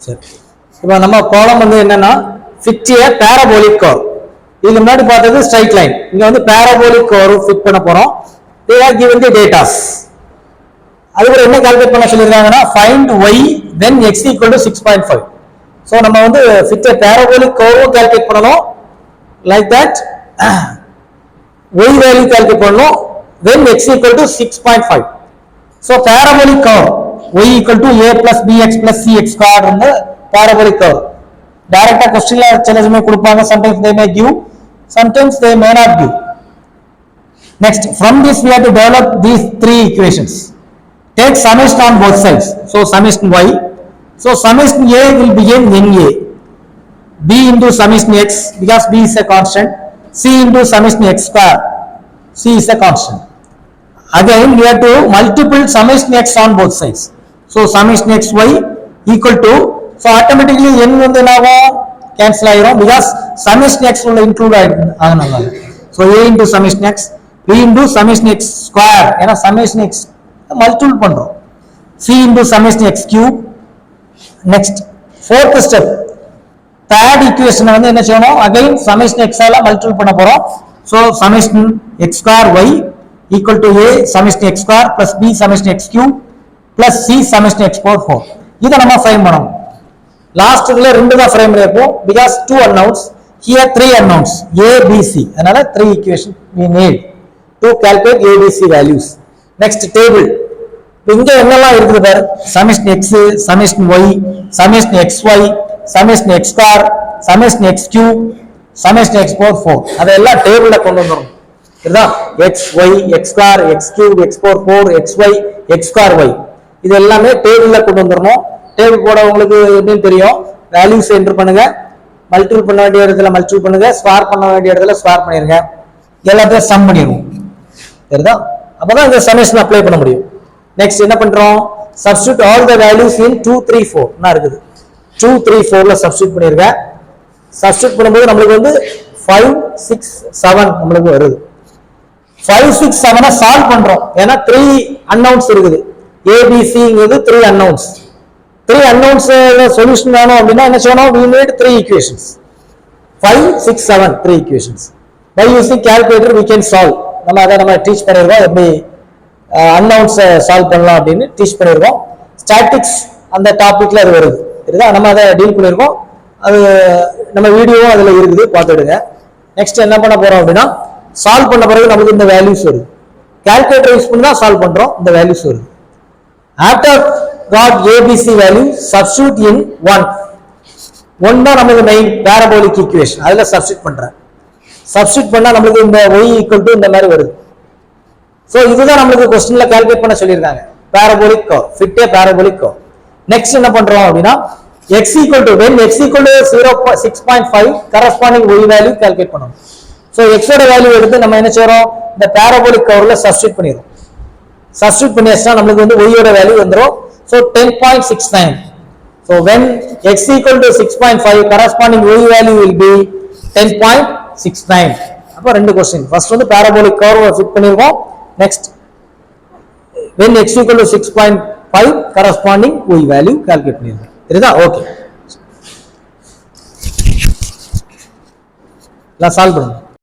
சரி, இப்போ நம்ம ப்ராப்ளம் வந்து என்னன்னா ஃபிட் ஏ பேராபோலிக் கர்வ். இதுக்கு முன்னாடி பார்த்தது ஸ்ட்ரைட் லைன், இங்க வந்து பேராபோலிக் கர்வ் ஃபிட் பண்ண போறோம். they are given the datas. அதுக்கு என்ன கால்குலேட் பண்ண சொல்லிருக்காங்கன்னா find y when x equal to 6.5. So நம்ம வந்து fit a parabolic curve calculate பண்ணனும். like that y value calculate பண்ணனும் when x equal to 6.5. so parabolic curve y equal to a plus bx plus cx square இந்த parabolic curve டைரக்டா क्वेश्चनல சில சமயம் கொடுப்பாங்க. sometimes they may give, sometimes they may not give. next, from this we have to develop these three equations. take summation on both sides. so summation y, so summation a will begin in a, b into summation x because b is a constant, c into summation x square, c is a constant. again we have to multiple summation x on both sides. so summation x y equal to, so automatically n வந்து என்னவோ cancel ஆயிரும் because summation x உள்ள include ஆகணும்னால. so a into summation x, b into summation x square, ஏன்னா summation x multiple பண்றோம், c into summation x cube. next, fourth step, third equation வந்து என்ன செய்யணும், again summation x ஆல multiple பண்ண போறோம். so summation x square y equal to a summation x square plus b summation x cube plus c summation x power 4. இத நம்ம frame பண்ணணும். Last இதுல ரெண்டு தான் ஃப்ரேம் பண்ணிருப்போம் because two unknowns, here three unknowns a b c, அதனால three equation we need to calculate a b c values. next table, இங்க என்னெல்லாம் இருக்குது பாரு, summation x, summation y, summation xy, summation x square, summation x cube, summation x power 4, அதெல்லாம் டேபிள்ல கொண்டு வந்துறோம். இதுதான் x y x square x cube x power 4 xy x square y, இது எல்லாமே டேபிள்ல கொண்டு வந்துறணும். டேபிள் போட உங்களுக்கு எப்படின்னு தெரியும், வேல்யூஸ் என்டர் பண்ணுங்க, மல்டிபிள் பண்ண வேண்டிய இடத்துல மல்டிபிள் பண்ணுங்க, ஸ்குவேர் பண்ண வேண்டிய இடத்துல ஸ்குவேர் பண்ணிருங்க, எல்லாத்தையும் சம் பண்ணிடுவோம். சரிதா? அப்பதான் இந்த சம்மேஷன் அப்ளை பண்ண முடியும். நெக்ஸ்ட் என்ன பண்றோம், சப்ஸ்டிட்யூட் ஆல் தி வேல்யூஸ் இன் 2 3 4 னா இருக்குது. 2 3 4ல சப்ஸ்டிட்யூட் பண்ணிருங்க. சப்ஸ்டிட்யூட் பண்ணும்போது நமக்கு வந்து 5 6 7 நமக்கு வருது. 5 6 7 சால்வ் பண்றோம். ஏன்னா 3 அன்னவுன்ஸ் இருக்குது. ABC ங்கிறது 3 unknowns. 3 unknowns சொல்யூஷன் வேணும் அப்படின்னா என்ன செய்யணும், we need 3 equations. 5 6 7 3 equations. by using calculator we can solve. நம்ம டீச் பண்ணிருக்கோம் எப்படி unknowns சால்வ் பண்ணலாம் அப்படின்னு டீச் பண்ணிருக்கோம். ஸ்டாட்டிக்ஸ் அந்த டாபிக்ல அது வருது. சரிதா? நம்ம அதை டீல் பண்ணிருக்கோம். அது நம்ம வீடியோவும் அதுல இருக்குது, பார்த்துடுங்க. நெக்ஸ்ட் என்ன பண்ண போறோம் அப்படின்னா, சால்வ் பண்ண பிறகு நமக்கு இந்த வேல்யூஸ் வருது. கால்குலேட்டர் யூஸ் பண்ணி தான் சால்வ் பண்றோம், இந்த வேல்யூஸ் வருது. after got ABC value, substitute in 1. 1 தான் நமக்கு மெயின் parabolic equation, அதுல சப்ஸ்டிட்யூட் பண்றேன். சப்ஸ்டிட்யூட் பண்ணா நமக்கு இந்த y equal to இந்த மாதிரி வருது. சோ இதுதான் நமக்கு क्वेश्चनல கால்குலேட் பண்ண சொல்லிருக்காங்க, parabolic curve, fit a parabolic curve. Next என்ன பண்றோம் அப்படின்னா, x equal to, when x equal to 0.6.5 corresponding y value calculate பண்ணனும். சோ x ஓட வேல்யூ எடுத்து நம்ம என்ன செய்றோம், இந்த parabolic curveல சப்ஸ்டிட்யூட் பண்ணிரோம். சப்ஸ்டிட்யூட் பண்ணியாச்சா நமக்கு வந்து y ஓட வேல்யூ வந்துரும். so 10.69. so when x equal to 6.5 corresponding y value will be 10.69. அப்ப ரெண்டு क्वेश्चन, ஃபர்ஸ்ட் வந்து parabolic curve ஃபிட் பண்ணிருக்கோம். Next when x equal to 6.5 corresponding y value calculate பண்ணிருக்கோம். சரிதா? ஓகே, எல்லாம் சால்வ் பண்ணுங்க.